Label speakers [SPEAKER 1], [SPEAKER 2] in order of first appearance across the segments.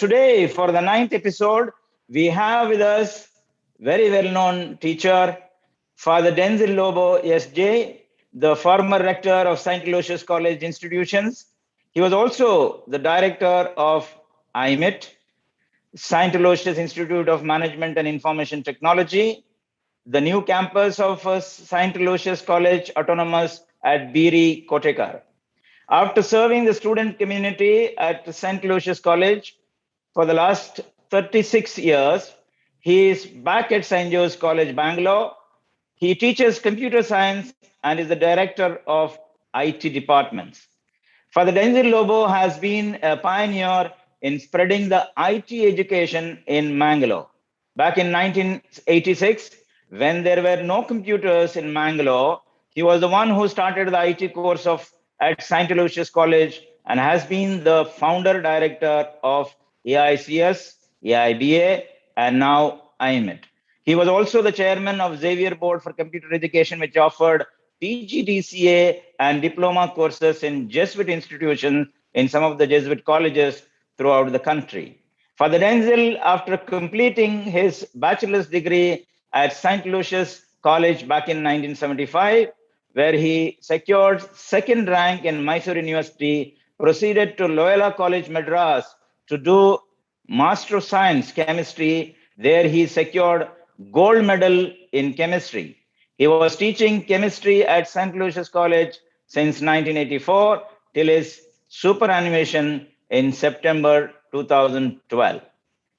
[SPEAKER 1] today, for the 9th episode, we have with us very well-known teacher, Father Denzil Lobo S.J, the former rector of St. Aloysius College Institutions. He was also the director of IMIT, St. Aloysius Institute of Management and Information Technology, the new campus of St. Aloysius College Autonomous at Biri, Kotekar. After serving the student community at St. Aloysius College for the last 36 years, he is back at St. Joseph's College, Bangalore. He teaches computer science and is the director of IT departments. Father Denzil Lobo has been a pioneer in spreading the IT education in Mangalore. Back in 1986, when there were no computers in Mangalore, he was the one who started the IT course at St. Aloysius College and has been the founder director of AICS, AIBA, and now IMIT. He was also the chairman of Xavier Board for Computer Education, which offered PGDCA and diploma courses in Jesuit institutions in some of the Jesuit colleges throughout the country. Father Denzil, after completing his bachelor's degree at St. Aloysius College back in 1975, where he secured second rank in Mysore University, proceeded to Loyola College, Madras to do Master of Science Chemistry. There he secured gold medal in chemistry. He was teaching chemistry at St. Aloysius College since 1984 till his superannuation in September 2012.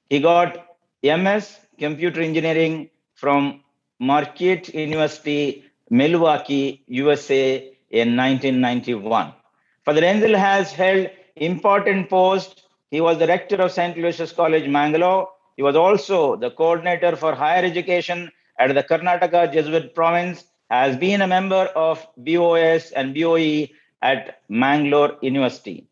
[SPEAKER 1] He got MS Computer Engineering from Marquette University, Milwaukee, USA in 1991. Father Denzil has held important posts. He was the rector of St. Aloysius College, Mangalore. He was also the coordinator for higher education at the Karnataka Jesuit province, has been a member of BOS and BOE at Mangalore University.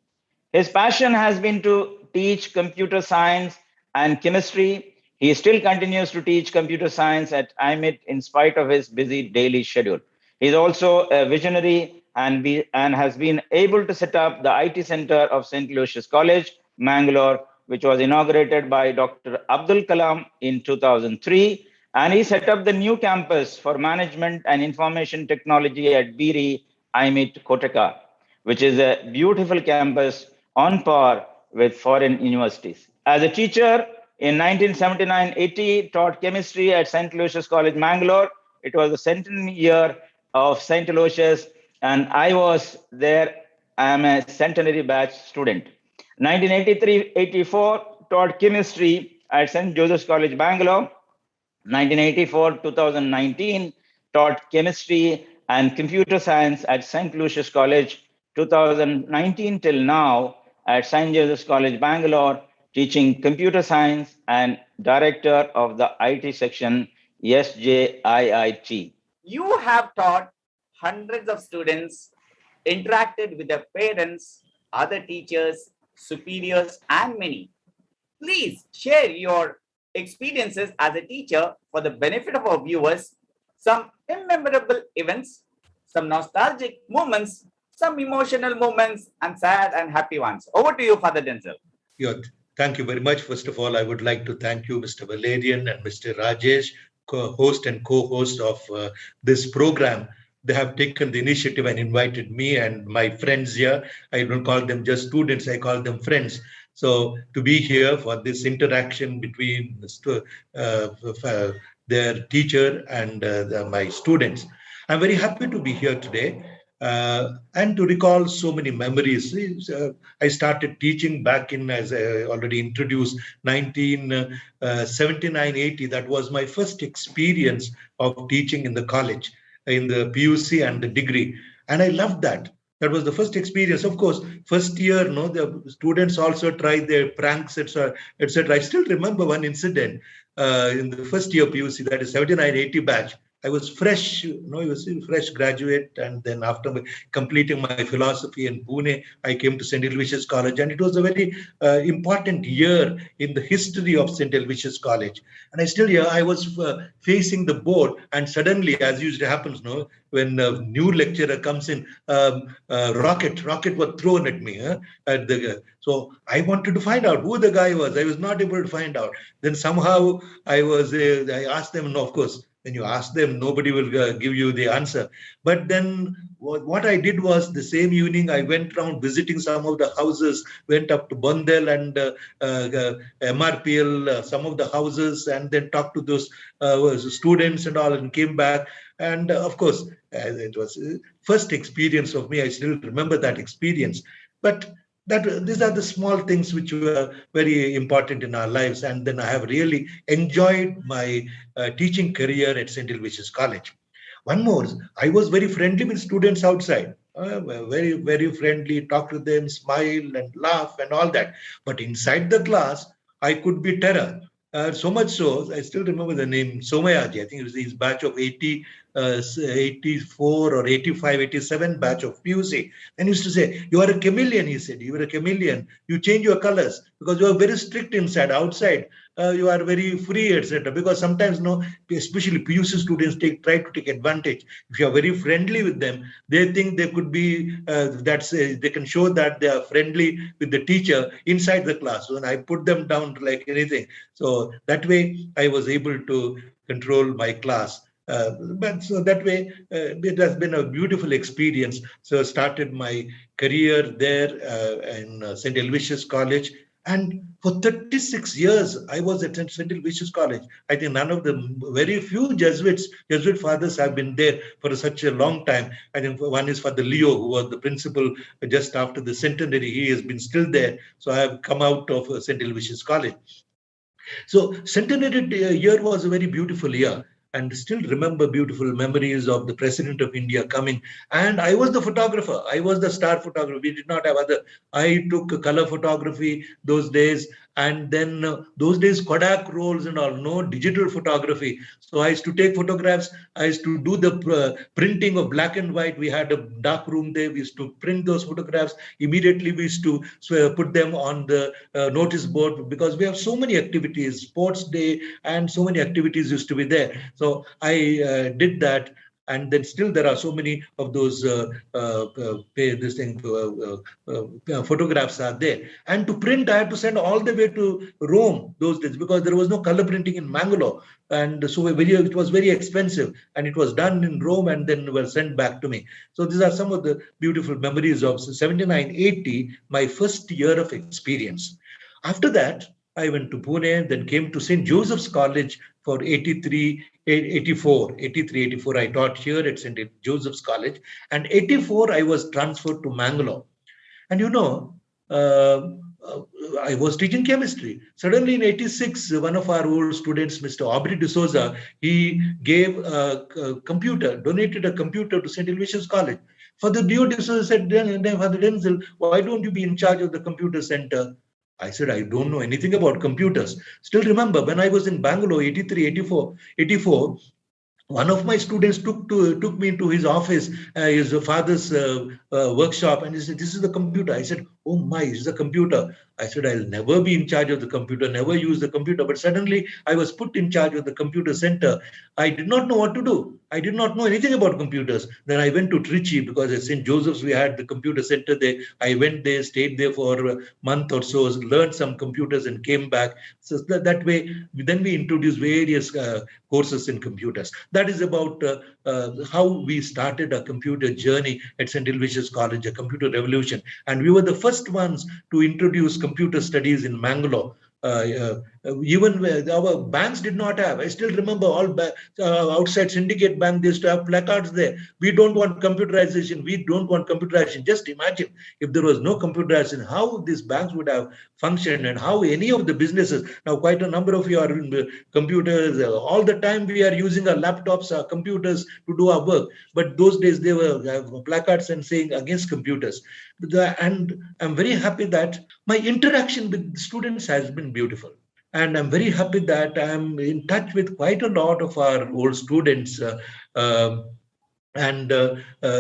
[SPEAKER 1] His passion has been to teach computer science and chemistry. He still continues to teach computer science at IMIT in spite of his busy daily schedule. He is also a visionary and has been able to set up the IT Center of St. Aloysius College, Mangalore, which was inaugurated by Dr. Abdul Kalam in 2003. And he set up the new campus for management and information technology at Biri, IMIT, Kotekar, which is a beautiful campus on par with foreign universities. As a teacher, in 1979-80, taught chemistry at St. Aloysius College, Mangalore. It was the centenary year of St. Aloysius, and I was there. I am a centenary batch student. 1983-84, taught chemistry at St. Joseph's College, Bangalore. 1984-2019, taught chemistry and computer science at St. Aloysius College. 2019 till now at St. Joseph's College, Bangalore, teaching computer science and director of the IT section, SJIIT.
[SPEAKER 2] You have taught hundreds of students, interacted with their parents, other teachers, superiors, and many. Please share your experiences as a teacher for the benefit of our viewers, some immemorable events, some nostalgic moments, some emotional moments, and sad and happy ones. Over to you, Father Denzil.
[SPEAKER 3] Thank you very much. First of all, I would like to thank you, Mr. Valerian and Mr. Rajesh, host and co-host of this program. They have taken the initiative and invited me and my friends here. I don't call them just students, I call them friends. So to be here for this interaction between their teacher and my students. I'm very happy to be here today. And to recall so many memories. I started teaching back in, as I already introduced, 1979-80. That was my first experience of teaching in the college, in the PUC and the degree. And I loved that. That was the first experience. Of course, first year, the students also tried their pranks, etc. I still remember one incident in the first year PUC, that is 79-80 batch. I was fresh, I was a fresh graduate, and then after completing my philosophy in Pune, I came to St. Aloysius College, and it was a very important year in the history of St. Aloysius College. And I was facing the board, and suddenly, as usually happens, when a new lecturer comes in, rocket was thrown at me. So I wanted to find out who the guy was. I was not able to find out. Then somehow I asked them, and of course, when you ask them, nobody will give you the answer. But then what I did was, the same evening, I went around visiting some of the houses, went up to Bundel and MRPL, some of the houses, and then talked to those students and all, and came back. And of course, it was first experience of me. I still remember that experience. But these are the small things which were very important in our lives. And then I have really enjoyed my teaching career at St. Aloysius College. One more, I was very friendly with students outside. Very, very friendly, talk to them, smile and laugh and all that. But inside the class, I could be terror. So much so, I still remember the name Somayaji. I think it was his batch of 84 or 85, 87 batch of PUC. And he used to say, you are a chameleon, he said. You are a chameleon. You change your colors because you are very strict inside. Outside, you are very free, etc. Because sometimes, especially PUC students try to take advantage. If you are very friendly with them, they think they could be, they can show that they are friendly with the teacher inside the class. So, and I put them down like anything. So that way, I was able to control my class. But so that way, it has been a beautiful experience. So I started my career there in St. Aloysius College. And for 36 years, I was at St. Aloysius College. I think none of the very few Jesuit fathers have been there for such a long time. I think one is Father Leo, who was the principal just after the centenary. He has been still there. So I have come out of St. Aloysius College. So centenary year was a very beautiful year. And still remember beautiful memories of the President of India coming. And I was the photographer. I was the star photographer. We did not have other. I took color photography those days. And then those days, Kodak rolls and all, no digital photography. So I used to take photographs. I used to do the printing of black and white. We had a dark room there. We used to print those photographs. Immediately, we used to put them on the notice board because we have so many activities, sports day, and so many activities used to be there. So I did that. And then still there are so many of those photographs are there. And to print, I had to send all the way to Rome those days because there was no color printing in Mangalore. And so it was very expensive. And it was done in Rome and then were sent back to me. So these are some of the beautiful memories of 79-80, my first year of experience. After that, I went to Pune, then came to St. Joseph's College for 84, I taught here at St. Joseph's College. And 84, I was transferred to Mangalore. And I was teaching chemistry. Suddenly in 86, one of our old students, Mr. Aubrey D'Souza, he gave donated a computer to St. Aloysius College. Father Leo D'Souza said, Father Denzil, why don't you be in charge of the computer center? I said, I don't know anything about computers. Still remember, when I was in Bangalore, 83, 84, one of my students took me into his office, his father's workshop, and he said, this is the computer. I said, oh my, this is a computer. I said, I'll never be in charge of the computer, never use the computer. But suddenly I was put in charge of the computer center. I did not know what to do. I did not know anything about computers. Then I went to Trichy because at St. Joseph's, we had the computer center there. I went there, stayed there for a month or so, learned some computers and came back. So that way, then we introduced various courses in computers. That is about how we started a computer journey at St. Aloysius College, a computer revolution. And we were the first ones to introduce computer studies in Mangalore. Even our banks did not have. I still remember all outside Syndicate Bank, they used to have placards there. We don't want computerization. We don't want computerization. Just imagine if there was no computerization, how these banks would have functioned and how any of the businesses. Now, quite a number of you are in computers. All the time we are using our laptops, our computers to do our work. But those days they were placards and saying against computers. And I'm very happy that my interaction with students has been beautiful. And I'm very happy that I'm in touch with quite a lot of our old students. Um and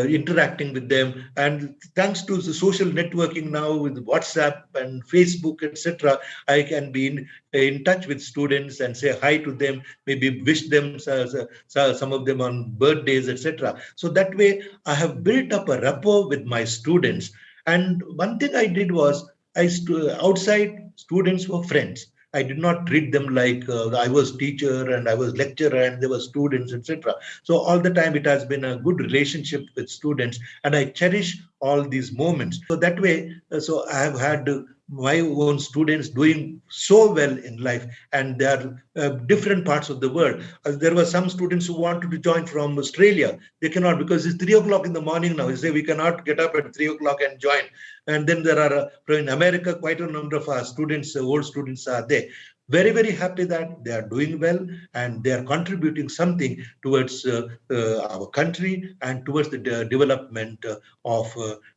[SPEAKER 3] interacting with them, and thanks to the social networking now with WhatsApp and Facebook, etc., I can be in touch with students and say hi to them, maybe wish them some of them on birthdays, etc. So that way I have built up a rapport with my students. And one thing I did was, outside students were friends. I did not treat them like I was teacher and I was lecturer and they were students, etc. So all the time it has been a good relationship with students, and I cherish all these moments. So that way, so I have had my own students doing so well in life, and they are different parts of the world. There were some students who wanted to join from Australia. They cannot because it's 3 o'clock in the morning now. They say we cannot get up at 3 o'clock and join. And then there are in America quite a number of our students, old students are there. Very, very happy that they are doing well and they are contributing something towards our country and towards the development of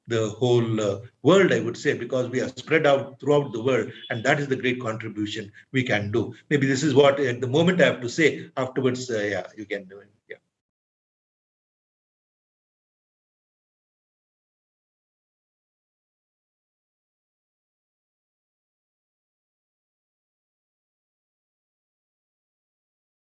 [SPEAKER 3] the whole world, I would say, because we are spread out throughout the world, and that is the great contribution we can do. Maybe this is what at the moment I have to say. Afterwards, yeah, you can do it.